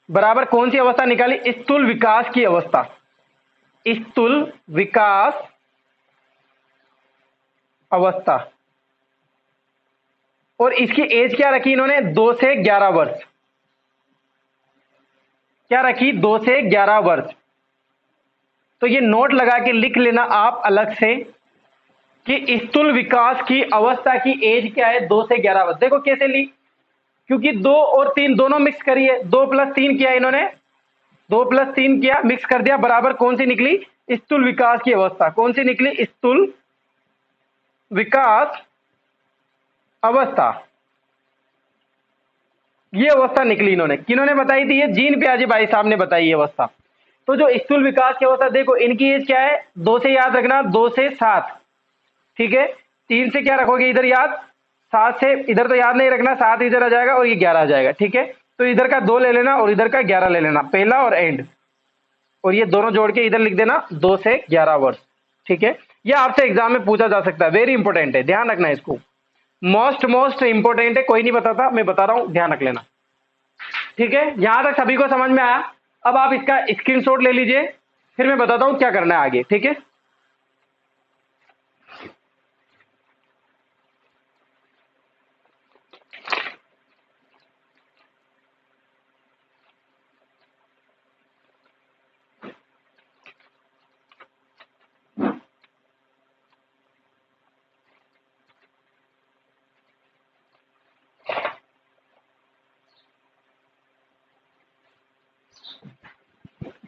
बराबर कौन सी अवस्था निकाली? स्थूल विकास की अवस्था। स्थूल विकास अवस्था। और इसकी एज क्या रखी इन्होंने? 2 से 11 वर्ष। क्या रखी? 2 से 11 वर्ष। तो ये नोट लगा के लिख लेना आप अलग से कि स्थूल विकास की अवस्था की एज क्या है? 2 से 11 वर्ष। देखो कैसे ली, क्योंकि 2 और 3 दोनों मिक्स करिए। 2 + 3 किया इन्होंने, 2 + 3 किया, मिक्स कर दिया, बराबर कौन सी निकली? स्थूल विकास की अवस्था। कौन सी निकली? स्थूल विकास अवस्था। ये अवस्था निकली इन्होंने। किन्होंने बताई थी? ये जीन पियाजे भाई साहब ने बताई ये अवस्था। तो जो स्थूल विकास की अवस्था, देखो इनकी एज क्या है? 2 से याद रखना, 2 से 7। ठीक है, 3 से क्या रखोगे इधर याद? 7 से इधर तो याद नहीं रखना, 7 इधर आ जाएगा और ये 11 आ जाएगा। ठीक है, तो इधर का 2 ले लेना और इधर का 11 ले लेना, पहला और एंड, और ये दोनों जोड़ के इधर लिख देना 2 से 11 वर्ष। ठीक है, ये आपसे एग्जाम में पूछा जा सकता है, वेरी इंपॉर्टेंट है, ध्यान रखना इसको। मोस्ट इंपॉर्टेंट है, कोई नहीं बताता, मैं बता रहा हूं, ध्यान रख लेना। ठीक है, यहां तक सभी को समझ में आया? अब आप इसका स्क्रीनशॉट ले लीजिए, फिर मैं बताता हूं क्या करना है आगे, ठीक है।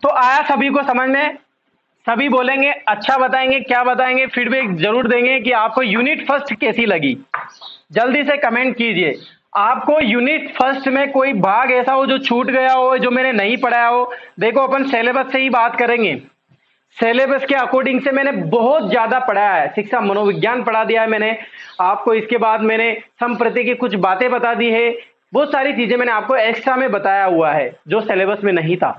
तो आया सभी को समझ में? सभी बोलेंगे अच्छा बताएंगे, क्या बताएंगे, फीडबैक जरूर देंगे कि आपको यूनिट फर्स्ट कैसी लगी। जल्दी से कमेंट कीजिए। आपको यूनिट फर्स्ट में कोई भाग ऐसा हो जो छूट गया हो, जो मैंने नहीं पढ़ाया हो। देखो अपन सिलेबस से ही बात करेंगे। सिलेबस के अकॉर्डिंग से मैंने बहुत ज्यादा पढ़ाया है। शिक्षा मनोविज्ञान पढ़ा दिया है मैंने आपको, इसके बाद मैंने संप्रति की कुछ बातें बता दी है। बहुत सारी चीजें मैंने आपको एक्स्ट्रा में बताया हुआ है जो सिलेबस में नहीं था।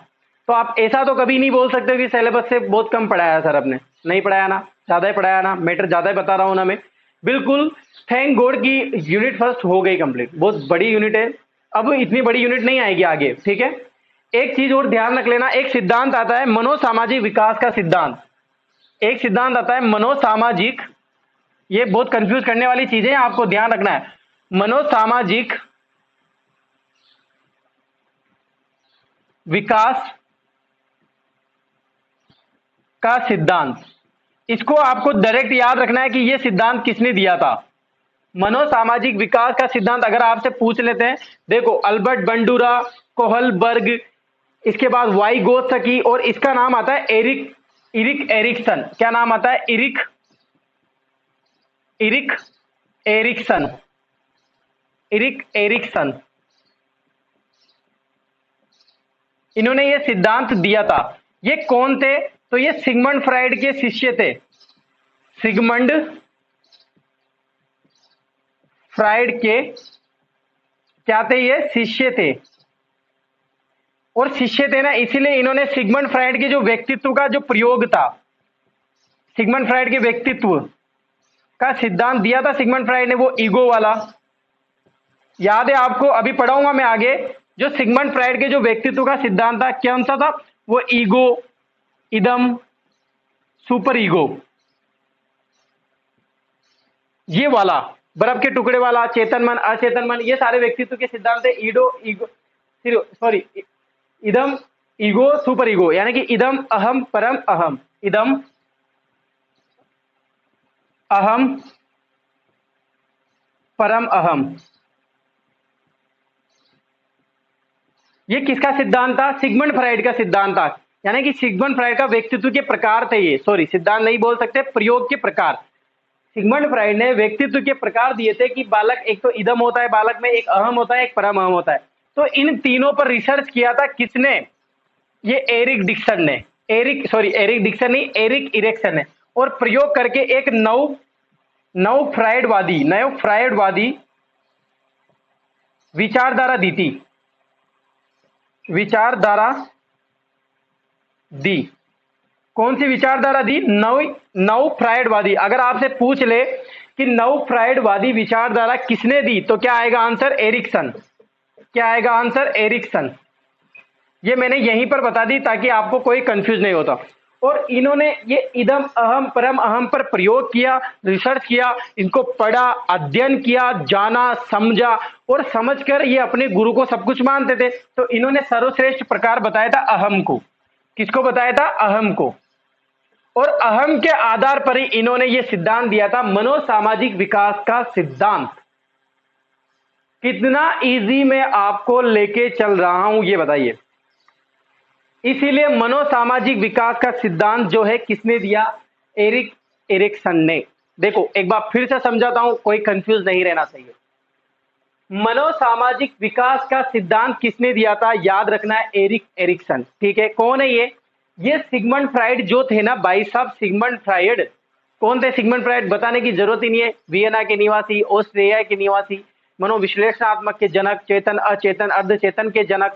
तो आप ऐसा तो कभी नहीं बोल सकते कि सिलेबस से बहुत कम पढ़ाया सर आपने। नहीं पढ़ाया ना, ज्यादा ही पढ़ाया ना, मैटर ज्यादा ही बता रहा हूं ना मैं। बिल्कुल थैंक गॉड की यूनिट फर्स्ट हो गई कंप्लीट। बहुत बड़ी यूनिट है, अब इतनी बड़ी यूनिट नहीं आएगी आगे, ठीक है। एक चीज और ध्यान रख लेना, एक सिद्धांत आता है मनोसामाजिक विकास का सिद्धांत। एक सिद्धांत आता है मनोसामाजिक, ये बहुत कंफ्यूज करने वाली चीजें हैं, आपको ध्यान रखना है। मनोसामाजिक विकास का सिद्धांत, इसको आपको डायरेक्ट याद रखना है कि यह सिद्धांत किसने दिया था। मनोसामाजिक विकास का सिद्धांत अगर आपसे पूछ लेते हैं, देखो अल्बर्ट बंडूरा, कोहलबर्ग, इसके बाद वाइगोत्स्की, और इसका नाम आता है इरिक एरिक्सन। क्या नाम आता है? Erik Erikson. इन्होंने ये सिद्धांत दिया था। ये कौन थे? तो ये सिगमंड फ्राइड के शिष्य थे। सिगमंड फ्राइड के क्या थे? ये शिष्य थे। और शिष्य थे ना, इसीलिए इन्होंने सिगमंड फ्राइड के जो व्यक्तित्व का जो प्रयोग था, सिगमंड फ्राइड के व्यक्तित्व का सिद्धांत दिया था सिगमंड फ्राइड ने, वो ईगो वाला। याद है आपको? अभी पढ़ाऊंगा मैं आगे। जो सिगमंड फ्राइड के जो व्यक्तित्व का सिद्धांत था, कौन सा था? वो ईगो, इदम, सुपर ईगो, ये वाला, बर्फ के टुकड़े वाला, चेतन मन, अचेतन मन, ये सारे व्यक्तित्व के सिद्धांत है। इदम, ईगो, सुपर ईगो, यानी कि इदम अहम परम अहम, इदम अहम परम अहम। ये किसका सिद्धांत था? सिगमंड फ्राइड का सिद्धांत था। यानी कि सिगमंड फ्राइड का व्यक्तित्व के प्रकार थे ये, सॉरी सिद्धांत नहीं बोल सकते, प्रयोग के प्रकार। सिगमंड फ्राइड ने व्यक्तित्व के प्रकार दिए थे कि बालक, एक तो इदम होता है बालक में, एक अहम होता है, एक परम अहम होता है। तो इन तीनों पर रिसर्च किया था किसने? ये एरिक डिक्सन ने। एरिक डिक्सन नहीं, एरिक इरेक्सन ने। और प्रयोग करके एक नव फ्राइडवादी विचारधारा दी थी। विचारधारा दी। कौन सी विचारधारा दी? नव फ्राइडवादी। अगर आपसे पूछ ले कि नव फ्राइडवादी विचारधारा किसने दी, तो क्या आएगा आंसर? एरिक्सन। क्या आएगा आंसर? एरिक्सन। ये मैंने यहीं पर बता दी ताकि आपको कोई कंफ्यूज नहीं होता। और इन्होंने ये इदम अहम परम अहम पर प्रयोग किया, रिसर्च किया, इनको पढ़ा, अध्ययन किया, जाना, समझा, और समझकर ये अपने गुरु को सब कुछ मानते थे। तो इन्होंने सर्वश्रेष्ठ प्रकार बताया था अहम को। किसको बताया था? अहम को। और अहम के आधार पर ही इन्होंने ये सिद्धांत दिया था, मनोसामाजिक विकास का सिद्धांत। कितना इजी मैं आपको लेके चल रहा हूं ये बताइए। इसीलिए मनोसामाजिक विकास का सिद्धांत जो है किसने दिया? एरिक एरिक्सन ने। देखो एक बार फिर से समझाता हूं, कोई कंफ्यूज नहीं रहना चाहिए। मनोसामाजिक विकास का सिद्धांत किसने दिया था? याद रखना है, एरिक एरिक्सन। ठीक है, कौन है ये सिगमंड फ्राइड जो थे ना भाई साहब, सिगमंड फ्राइड कौन थे? सिगमंड फ्राइड बताने की जरूरत ही नहीं है। वियना के निवासी, ऑस्ट्रिया के निवासी, मनोविश्लेषणात्मक के जनक, चेतन अचेतन अर्धचेतन के जनक,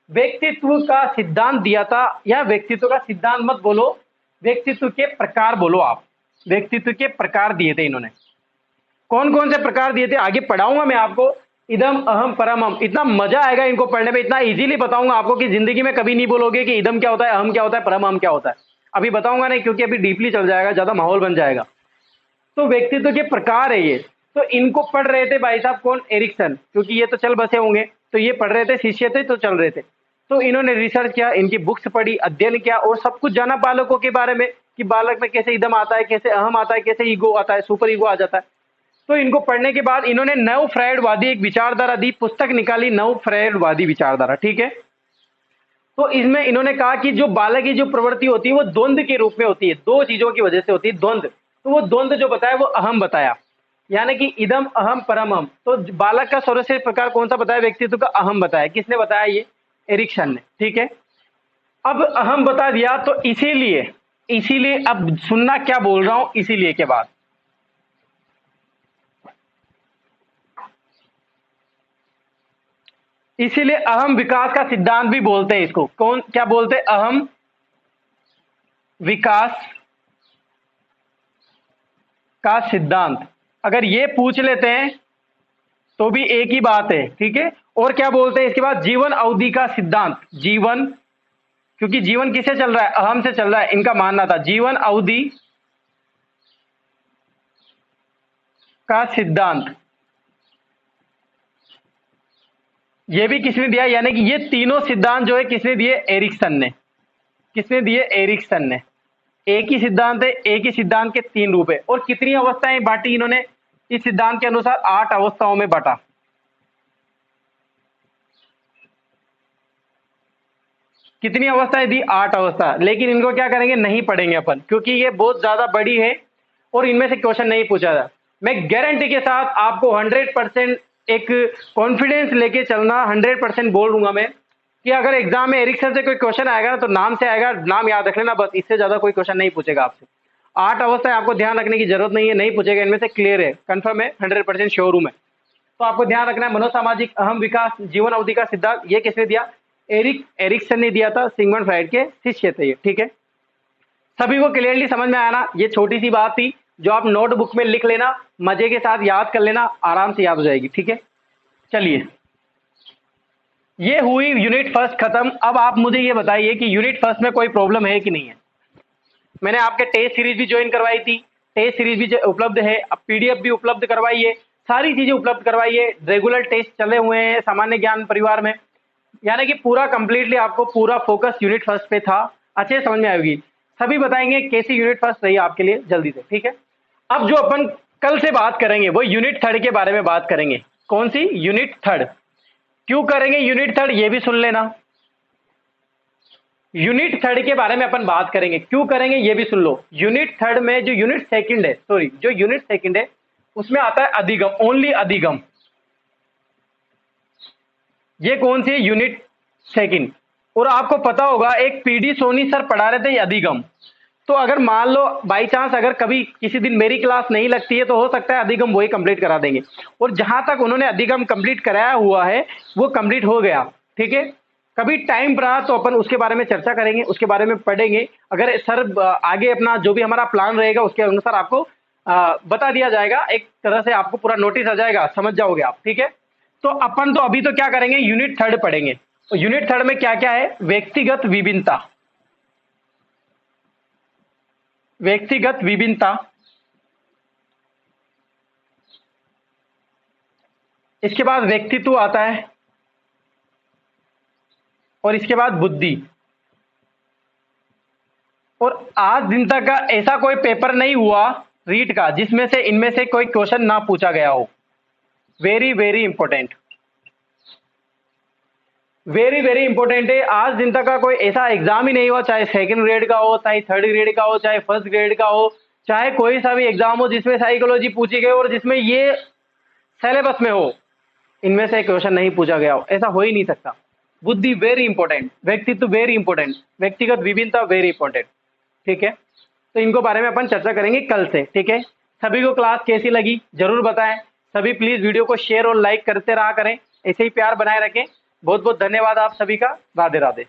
व्यक्तित्व का सिद्धांत दिया था। या व्यक्तित्व का सिद्धांत मत बोलो, व्यक्तित्व के प्रकार बोलो आप। व्यक्तित्व के प्रकार दिए थे इन्होंने। कौन कौन से प्रकार दिए थे आगे पढ़ाऊंगा मैं आपको। इदम अहम परम हम। इतना मजा आएगा इनको पढ़ने में, इतना इजीली बताऊंगा आपको कि जिंदगी में कभी नहीं बोलोगे कि इदम क्या होता है, अहम क्या होता है, परम हम क्या होता है। अभी बताऊंगा नहीं, क्योंकि अभी डीपली चल जाएगा, ज्यादा माहौल बन जाएगा। तो व्यक्तित्व के प्रकार है ये। तो इनको पढ़ रहे थे भाई साहब कौन, एरिक्सन, क्योंकि ये तो चल बसे होंगे, तो ये पढ़ रहे थे, शिष्य थे तो चल रहे थे। तो इन्होंने रिसर्च किया, इनकी बुक्स पढ़ी, अध्ययन किया और सब कुछ जाना बालकों के बारे में कि बालक में कैसे इदम आता है, कैसे अहम आता है, कैसे ईगो आता है, सुपर ईगो आ जाता है। तो इनको पढ़ने के बाद इन्होंने नव फ्रायडवादी एक विचारधारा दी, पुस्तक निकाली नव फ्रायडवादी विचारधारा, ठीक है। तो इसमें इन्होंने कहा कि जो बालक की जो प्रवृत्ति होती है वो द्वंद्व के रूप में होती है, दो चीजों की वजह से होती है, द्वंद्व। तो वो द्वंद्व जो बताया वो अहम बताया, यानी कि इदम अहम परम हम। तो बालक का सर्वश्रेष्ठ प्रकार कौन सा बताया, व्यक्तित्व का अहम बताया। किसने बताया, ये एरिक्सन ने, ठीक है। अब अहम बता दिया, तो इसीलिए इसीलिए अब सुनना क्या बोल रहा हूं, इसीलिए के बाद इसीलिए अहम विकास का सिद्धांत भी बोलते हैं इसको। कौन क्या बोलते हैं, अहम विकास का सिद्धांत। अगर ये पूछ लेते हैं तो भी एक ही बात है, ठीक है। और क्या बोलते हैं इसके बाद, जीवन अवधि का सिद्धांत। जीवन, क्योंकि जीवन किससे चल रहा है, अहम से चल रहा है, इनका मानना था जीवन अवधि का सिद्धांत। ये भी किसने दिया, यानी कि ये तीनों सिद्धांत जो है किसने दिए, एरिक्सन ने। किसने दिए, एरिक्सन ने। एक ही सिद्धांत है, एक ही सिद्धांत के तीन रूप है। और कितनी अवस्थाएं बांटी इन्होंने इस सिद्धांत के अनुसार, 8 अवस्थाओं में बांटा। कितनी अवस्थाएं दी, 8 अवस्था। लेकिन इनको क्या करेंगे, नहीं पढ़ेंगे अपन, क्योंकि ये बहुत ज्यादा बड़ी है और इनमें से क्वेश्चन नहीं पूछा था। मैं गारंटी के साथ आपको 100% एक कॉन्फिडेंस लेके चलना, 100% बोल दूंगा मैं कि अगर एग्जाम में एरिक्सन से कोई क्वेश्चन आएगा ना तो नाम से आएगा, नाम याद रख लेना बस, इससे ज्यादा कोई क्वेश्चन नहीं पूछेगा आपसे। 8 अवस्थाएं आपको ध्यान रखने की जरूरत नहीं है, नहीं पूछेगा इनमें से, क्लियर है, कंफर्म है, 100% श्योर हूं मैं। तो आपको ध्यान रखना है, मनोसामाजिक, अहम विकास, जीवन अवधि का सिद्धांत, ये किसने दिया, एरिक्सन ने दिया था, सिगमंड फ्राइड के शिष्य थे ये, ठीक है। सभी को क्लियरली समझ में आया ना, ये छोटी सी बात थी जो आप नोटबुक में लिख लेना, मजे के साथ याद कर लेना, आराम से याद हो जाएगी, ठीक है। चलिए, ये हुई यूनिट फर्स्ट खत्म। अब आप मुझे ये बताइए कि यूनिट फर्स्ट में कोई प्रॉब्लम है कि नहीं है। मैंने आपके टेस्ट सीरीज भी ज्वाइन करवाई थी, टेस्ट सीरीज भी उपलब्ध है, अब पीडीएफ भी उपलब्ध करवाई है, सारी चीजें उपलब्ध करवाई है, रेगुलर टेस्ट चले हुए हैं सामान्य ज्ञान परिवार में, यानी कि पूरा कंप्लीटली आपको पूरा फोकस यूनिट फर्स्ट पे था। अच्छे समझ में आएगी, सभी बताएंगे कैसी यूनिट फर्स्ट रही आपके लिए जल्दी से, ठीक है। अब जो अपन कल से बात करेंगे वो यूनिट थर्ड के बारे में बात करेंगे। कौन सी, यूनिट थर्ड। क्यों करेंगे यूनिट थर्ड, ये भी सुन लेना। यूनिट थर्ड के बारे में अपन बात करेंगे, क्यों करेंगे ये भी सुन लो। यूनिट थर्ड में जो यूनिट सेकंड है, सॉरी जो यूनिट सेकंड है उसमें आता है अधिगम, ओनली अधिगम। ये कौन सी है, यूनिट सेकंड। और आपको पता होगा एक पीडी सोनी सर पढ़ा रहे थे ये अधिगम। तो अगर मान लो बाई चांस अगर कभी किसी दिन मेरी क्लास नहीं लगती है तो हो सकता है अधिगम वही कंप्लीट करा देंगे। और जहां तक उन्होंने अधिगम कंप्लीट कराया हुआ है वो कंप्लीट हो गया, ठीक है। कभी टाइम रहा तो अपन उसके बारे में चर्चा करेंगे, उसके बारे में पढ़ेंगे। अगर सर आगे अपना जो भी हमारा प्लान रहेगा उसके अनुसार आपको बता दिया जाएगा, एक तरह से आपको पूरा नोटिस आ जाएगा, समझ जाओगे आप, ठीक है। तो अपन तो अभी तो क्या करेंगे, यूनिट थर्ड पढ़ेंगे। तो यूनिट थर्ड में क्या क्या है, व्यक्तिगत विभिन्नता, व्यक्तिगत विभिन्नता, इसके बाद व्यक्तित्व आता है और इसके बाद बुद्धि। और आज दिन तक का ऐसा कोई पेपर नहीं हुआ रीट का जिसमें से इनमें से कोई क्वेश्चन ना पूछा गया हो। Very very important, very very important है। आज दिन तक का कोई ऐसा एग्जाम ही नहीं हुआ, चाहे सेकंड ग्रेड का हो, चाहे थर्ड ग्रेड का हो, चाहे फर्स्ट ग्रेड का हो, चाहे कोई सा भी एग्जाम हो जिसमें साइकोलॉजी पूछी गई और जिसमें ये सिलेबस में हो, इनमें से क्वेश्चन नहीं पूछा गया हो, ऐसा हो ही नहीं सकता। बुद्धि वेरी इंपॉर्टेंट, व्यक्तित्व वेरी इंपॉर्टेंट, व्यक्तिगत विभिन्नता वेरी इंपॉर्टेंट, ठीक है। तो इनको बारे में अपन चर्चा करेंगे कल से, ठीक है। सभी को क्लास कैसी लगी जरूर बताएं। सभी प्लीज वीडियो को शेयर और लाइक करते रहा करें, ऐसे ही प्यार बनाए रखें। बहुत बहुत धन्यवाद आप सभी का, राधे राधे।